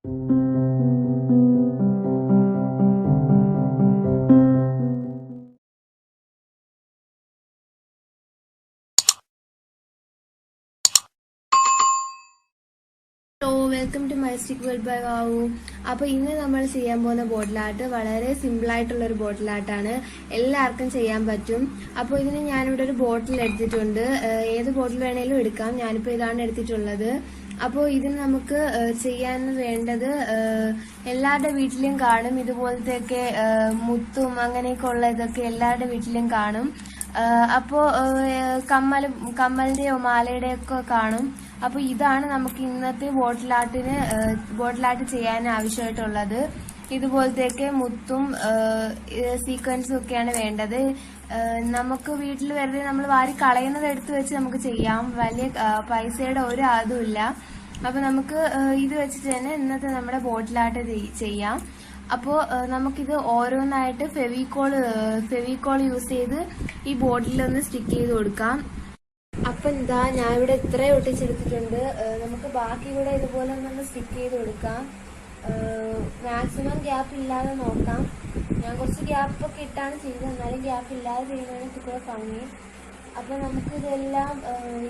Welcome to my stick world by Vavu. അപ്പോൾ ഇന്ന് നമ്മൾ ചെയ്യാൻ പോകുന്ന ബോട്ടിൽ ആർട്ട് വളരെ സിമ്പിൾ ആയിട്ടുള്ള ഒരു ബോട്ടിൽ ആർട്ടാണ്. എല്ലാവർക്കും ചെയ്യാൻ പറ്റും. അപ്പോൾ ഇതിന് ഞാനിവിടെ ഒരു ബോട്ടിൽ എടുത്തിട്ടുണ്ട്. ഏത് ബോട്ടിൽ വേണേലും എടുക്കാം. ഞാനിപ്പോൾ ഇതാണ് എടുത്തിട്ടുള്ളത്. അപ്പോൾ ഇതിന് നമുക്ക് ചെയ്യാൻ വേണ്ടത് എല്ലാവരുടെ വീട്ടിലും കാണും. ഇതുപോലത്തെയൊക്കെ മുത്തും അങ്ങനെയൊക്കെ ഉള്ള ഇതൊക്കെ എല്ലാവരുടെ വീട്ടിലും കാണും. അപ്പോൾ കമ്മലിന്റെയോ മാലയുടെയോ ഒക്കെ കാണും. അപ്പോൾ ഇതാണ് നമുക്ക് ഇന്നത്തെ ബോട്ടിൽ ആർട്ട് ചെയ്യാൻ ആവശ്യമായിട്ടുള്ളത്. ഇതുപോലത്തെയൊക്കെ മുത്തും സീക്വൻസും ഒക്കെയാണ് വേണ്ടത്. നമുക്ക് വീട്ടിൽ വെറുതെ നമ്മൾ വാരി കളയുന്നത് എടുത്ത് വെച്ച് നമുക്ക് ചെയ്യാം. വലിയ പൈസയുടെ ഒരു അതുമില്ല. അപ്പൊ നമുക്ക് ഇത് വെച്ചിട്ട് തന്നെ ഇന്നത്തെ നമ്മുടെ ബോട്ടിൽ ആർട്ട് ചെയ്യാം. അപ്പോൾ നമുക്കിത് ഓരോന്നായിട്ട് ഫെവിക്കോൾ യൂസ് ചെയ്ത് ഈ ബോട്ടിലൊന്ന് സ്റ്റിക്ക് ചെയ്ത് കൊടുക്കാം. അപ്പം എന്താ ഞാൻ ഇവിടെ ഇത്രയും ഒട്ടിച്ചെടുത്തിട്ടുണ്ട്. നമുക്ക് ബാക്കി കൂടെ ഇതുപോലെ ഒന്ന് സ്റ്റിക്ക് ചെയ്ത് കൊടുക്കാം. മാക്സിമം ഗ്യാപ്പ് ഇല്ലാതെ നോക്കാം. ഞാൻ കുറച്ച് ഗ്യാപ്പൊക്കെ ഇട്ടാണ് ചെയ്തത്. എന്നാലും ഗ്യാപ്പ് ഇല്ലാതെ ചെയ്യുന്നതിന് ഇത്തിരി ഭംഗി. അപ്പൊ നമുക്ക് ഇതെല്ലാം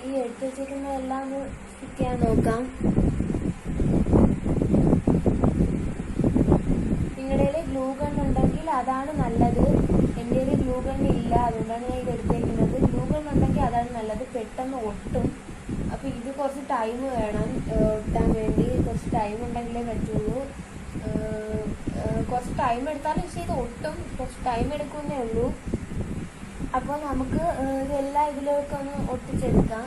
ഈ എടുത്ത് വെച്ചിരിക്കുന്നതെല്ലാം ഒന്ന് സ്റ്റിക്ക് ചെയ്യാൻ നോക്കാം. നിങ്ങളുടെ ഗ്ലൂ ഗൺ ഉണ്ടെങ്കിൽ അതാണ് നല്ലത്. എൻ്റെ ഗ്ലൂ ഗൺ ഇല്ല, അതുകൊണ്ടാണ് ഞാൻ ഇത് എടുത്തേക്കുന്നത്. ഗ്ലൂ ഗൺ ഉണ്ടെങ്കിൽ അതാണ് നല്ലത്, പെട്ടെന്ന് ഒട്ടും. അപ്പൊ ഇത് കുറച്ച് ടൈം വേണം ഒട്ടാൻ വേണ്ടി. കുറച്ച് ടൈം ഉണ്ടെങ്കിലേ പറ്റുള്ളൂ. കുറച്ച് ടൈം എടുത്താലും പക്ഷേ ഇത് ഒട്ടും. കുറച്ച് ടൈം എടുക്കുന്നേ ഉള്ളൂ. അപ്പോൾ നമുക്ക് ഇതെല്ലാം ഇതിലേക്കൊന്ന് ഒട്ടിച്ചെടുക്കാം.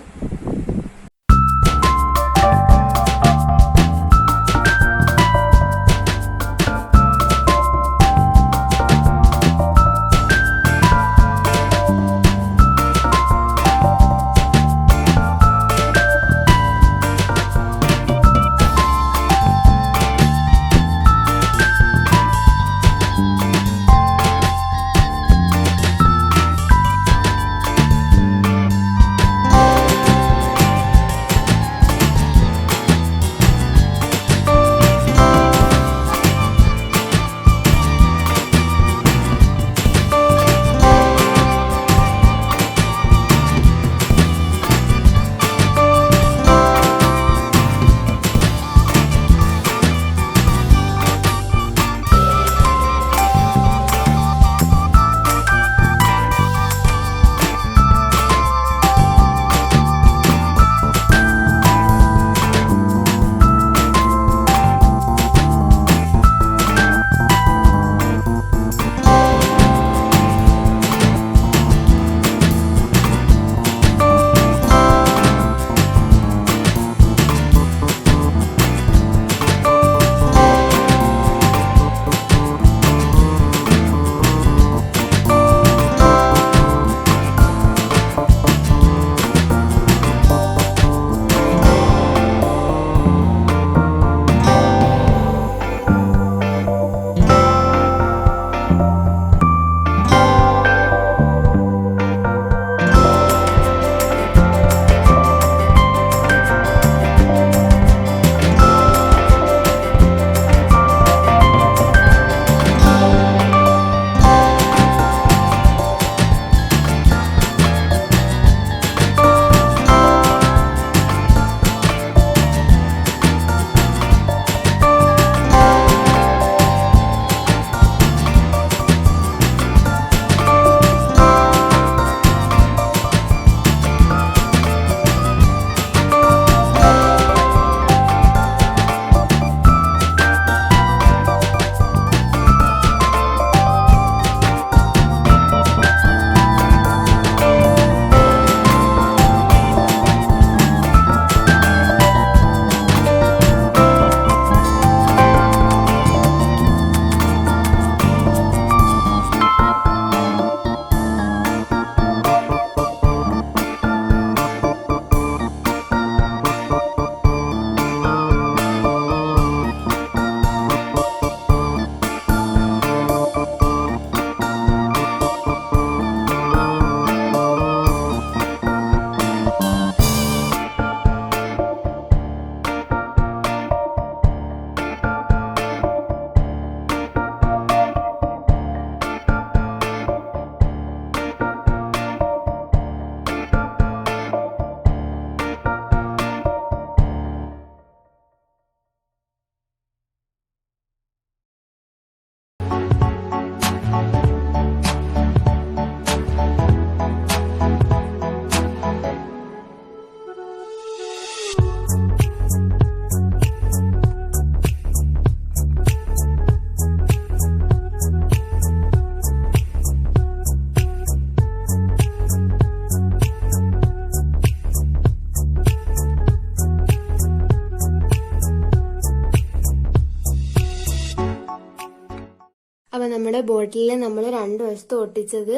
അപ്പൊ നമ്മുടെ ബോട്ടിലിൽ നമ്മൾ രണ്ട് വശത്ത് ഒട്ടിച്ചത്,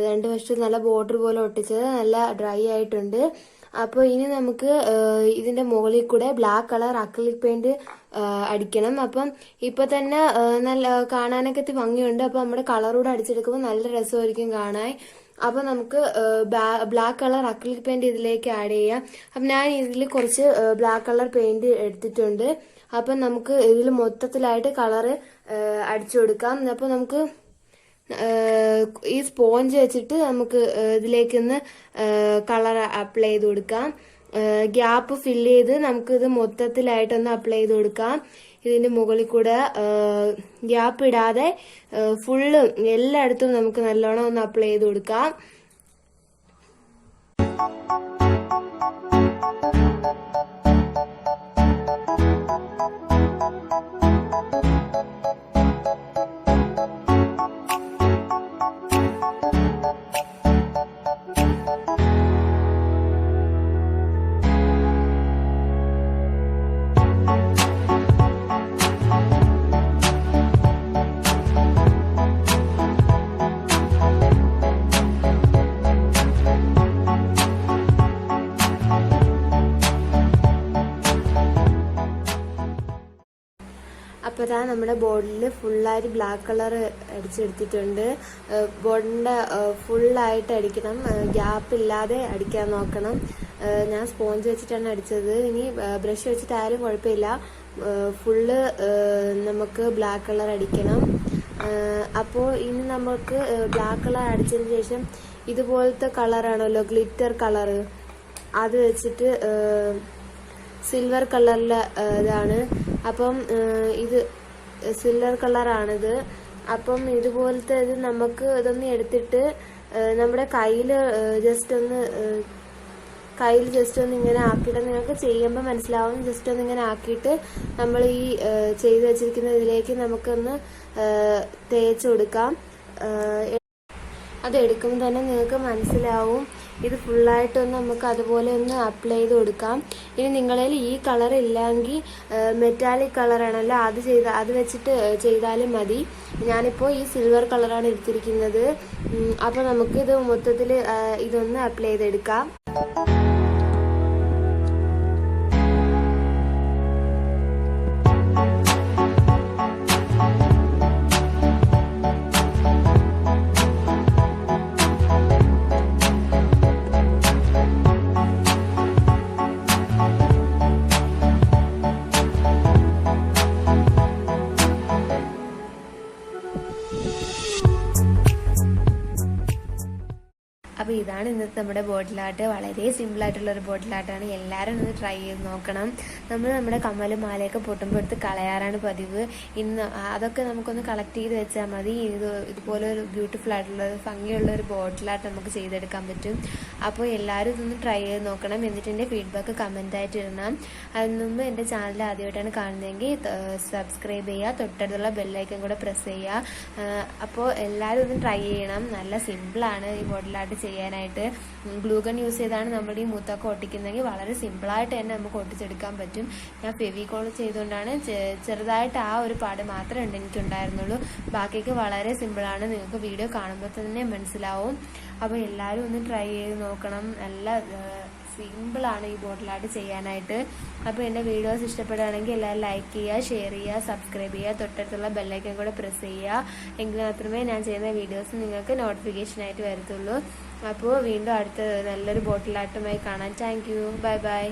രണ്ട് വശത്ത് നല്ല ബോർഡർ പോലെ ഒട്ടിച്ചത് നല്ല ഡ്രൈ ആയിട്ടുണ്ട്. അപ്പോൾ ഇനി നമുക്ക് ഇതിന്റെ മുകളിൽ കൂടെ ബ്ലാക്ക് കളർ അക്രിലിക് പെയിന്റ് അടിക്കണം. അപ്പം ഇപ്പൊ തന്നെ നല്ല കാണാനൊക്കെ ഭംഗിയുണ്ട്. അപ്പൊ നമ്മുടെ കളറൂടെ അടിച്ചെടുക്കുമ്പോൾ നല്ല രസമായിരിക്കും കാണാൻ. അപ്പൊ നമുക്ക് ബ്ലാക്ക് കളർ അക്രിലിക് പെയിന്റ് ഇതിലേക്ക് ആഡ് ചെയ്യാം. അപ്പം ഞാൻ ഇതിൽ കുറച്ച് ബ്ലാക്ക് കളർ പെയിന്റ് എടുത്തിട്ടുണ്ട്. അപ്പം നമുക്ക് ഇതിൽ മൊത്തത്തിലായിട്ട് കളറ് അടിച്ചു കൊടുക്കാം. അപ്പൊ നമുക്ക് ഈ സ്പോഞ്ച് വെച്ചിട്ട് നമുക്ക് ഇതിലേക്കൊന്ന് കളർ അപ്ലൈ ചെയ്ത് കൊടുക്കാം. ഗ്യാപ്പ് ഫില്ല് ചെയ്ത് നമുക്ക് ഇത് മൊത്തത്തിലായിട്ടൊന്ന് അപ്ലൈ ചെയ്ത് കൊടുക്കാം. ഇതിന്റെ മുകളിൽ കൂടെ ഗ്യാപ്പ് ഇടാതെ ഫുള്ള് എല്ലായിടത്തും നമുക്ക് നല്ലോണം ഒന്ന് അപ്ലൈ ചെയ്ത് കൊടുക്കാം. അപ്പോൾ ഇതാ നമ്മുടെ ബോർഡിൽ ഫുള്ളായിട്ട് ബ്ലാക്ക് കളർ അടിച്ചെടുത്തിട്ടുണ്ട്. ബോർഡിൻ്റെ ഫുള്ളായിട്ട് അടിക്കണം, ഗ്യാപ്പ് ഇല്ലാതെ അടിക്കാൻ നോക്കണം. ഞാൻ സ്പോഞ്ച് വെച്ചിട്ടാണ് അടിച്ചത്. ഇനി ബ്രഷ് വെച്ചിട്ടായാലും കുഴപ്പമില്ല, ഫുള്ള് നമുക്ക് ബ്ലാക്ക് കളർ അടിക്കണം. അപ്പോൾ ഇനി നമുക്ക് ബ്ലാക്ക് കളർ അടിച്ചതിന് ശേഷം ഇതുപോലത്തെ കളറാണല്ലോ ഗ്ലിറ്റർ കളറ്, അത് വെച്ചിട്ട് സിൽവർ കളറിലെ ഇതാണ്. അപ്പം ഇത് സിൽവർ കളറാണിത്. അപ്പം ഇതുപോലത്തെ ഇത് നമുക്ക് ഇതൊന്ന് എടുത്തിട്ട് നമ്മുടെ കയ്യിൽ ജസ്റ്റ് ഒന്ന് ഇങ്ങനെ ആക്കിയിട്ട്, നിങ്ങൾക്ക് ചെയ്യുമ്പോൾ മനസ്സിലാവും, ജസ്റ്റ് ഒന്ന് ഇങ്ങനെ ആക്കിയിട്ട് നമ്മൾ ഈ ചെയ്ത് വെച്ചിരിക്കുന്ന ഇതിലേക്ക് നമുക്കൊന്ന് തേച്ച് കൊടുക്കാം. അത് എടുക്കുമ്പോൾ തന്നെ നിങ്ങൾക്ക് മനസ്സിലാവും. ഇത് ഫുള്ളായിട്ടൊന്ന് നമുക്ക് അതുപോലെ ഒന്ന് അപ്ലൈ ചെയ്ത് കൊടുക്കാം. ഇനി നിങ്ങളിൽ ഈ കളർ ഇല്ലെങ്കിൽ മെറ്റാലിക് കളറാണല്ലോ, അത് വെച്ചിട്ട് ചെയ്താലും മതി. ഞാനിപ്പോൾ ഈ സിൽവർ കളറാണ് എടുത്തിരിക്കുന്നത്. അപ്പോൾ നമുക്കിത് മൊത്തത്തിൽ ഇതൊന്ന് അപ്ലൈ ചെയ്തെടുക്കാം. അപ്പോൾ ഇതാണ് ഇന്നത്തെ നമ്മുടെ ബോട്ടിൽ ആർട്ട്. വളരെ സിമ്പിൾ ആയിട്ടുള്ള ഒരു ബോട്ടിൽ ആർട്ടാണ്. എല്ലാവരും ഒന്ന് ട്രൈ ചെയ്ത് നോക്കണം. നമ്മുടെ കമ്മലും മാലയൊക്കെ പൊട്ടുമ്പോൾ എടുത്ത് കളയാറാണ് പതിവ്. അതൊക്കെ നമുക്കൊന്ന് കളക്ട് ചെയ്ത് വെച്ചാൽ മതി. ഇതുപോലെ ഒരു ബ്യൂട്ടിഫുൾ ആയിട്ടുള്ള ഭംഗിയുള്ള ഒരു ബോട്ടിൽ ആർട്ട് നമുക്ക് ചെയ്തെടുക്കാൻ പറ്റും. അപ്പോൾ എല്ലാവരും ഇതൊന്ന് ട്രൈ ചെയ്ത് നോക്കണം. എന്നിട്ട് എൻ്റെ ഫീഡ്ബാക്ക് കമൻ്റായിട്ട് ഇടണം. അതിന് മുമ്പ് എൻ്റെ ചാനൽ ആദ്യമായിട്ടാണ് കാണുന്നതെങ്കിൽ സബ്സ്ക്രൈബ് ചെയ്യുക, തൊട്ടടുത്തുള്ള ബെല്ലൈക്കൻ കൂടെ പ്രസ് ചെയ്യുക. അപ്പോൾ എല്ലാവരും ഒന്ന് ട്രൈ ചെയ്യണം. നല്ല സിമ്പിളാണ് ഈ ബോട്ടിൽ ആർട്ട് ചെയ്യാനായിട്ട്. ഗ്ലൂഗൺ യൂസ് ചെയ്താണ് നമ്മുടെ ഈ മുത്തൊക്കെ ഒട്ടിക്കുന്നതെങ്കിൽ വളരെ സിമ്പിളായിട്ട് തന്നെ നമുക്ക് ഒട്ടിച്ചെടുക്കാൻ പറ്റും. ഞാൻ ഫെവിക്കോൾ ചെയ്തുകൊണ്ടാണ് ചെറുതായിട്ട് ആ ഒരു പാട് മാത്രമേ എനിക്കുണ്ടായിരുന്നുള്ളൂ. ബാക്കിയൊക്കെ വളരെ സിമ്പിളാണ്. നിങ്ങൾക്ക് വീഡിയോ കാണുമ്പോൾ തന്നെ മനസ്സിലാവും. അപ്പോൾ എല്ലാവരും ഒന്ന് ട്രൈ ചെയ്ത് നോക്കണം. നല്ല സിമ്പിളാണ് ഈ ബോട്ടിൽ ആർട്ട് ചെയ്യാനായിട്ട്. അപ്പോൾ എൻ്റെ വീഡിയോസ് ഇഷ്ടപ്പെടുകയാണെങ്കിൽ എല്ലാവരും ലൈക്ക് ചെയ്യുക, ഷെയർ ചെയ്യുക, സബ്സ്ക്രൈബ് ചെയ്യുക, തൊട്ടടുത്തുള്ള ബെല്ലൈക്കൻ കൂടെ പ്രസ് ചെയ്യുക. എങ്കിൽ മാത്രമേ ഞാൻ ചെയ്യുന്ന വീഡിയോസ് നിങ്ങൾക്ക് നോട്ടിഫിക്കേഷനായിട്ട് വരത്തുള്ളൂ. അപ്പോൾ വീണ്ടും അടുത്ത നല്ലൊരു ബോട്ടിൽ ആർട്ടുമായി കാണാം. Thank you. Bye bye.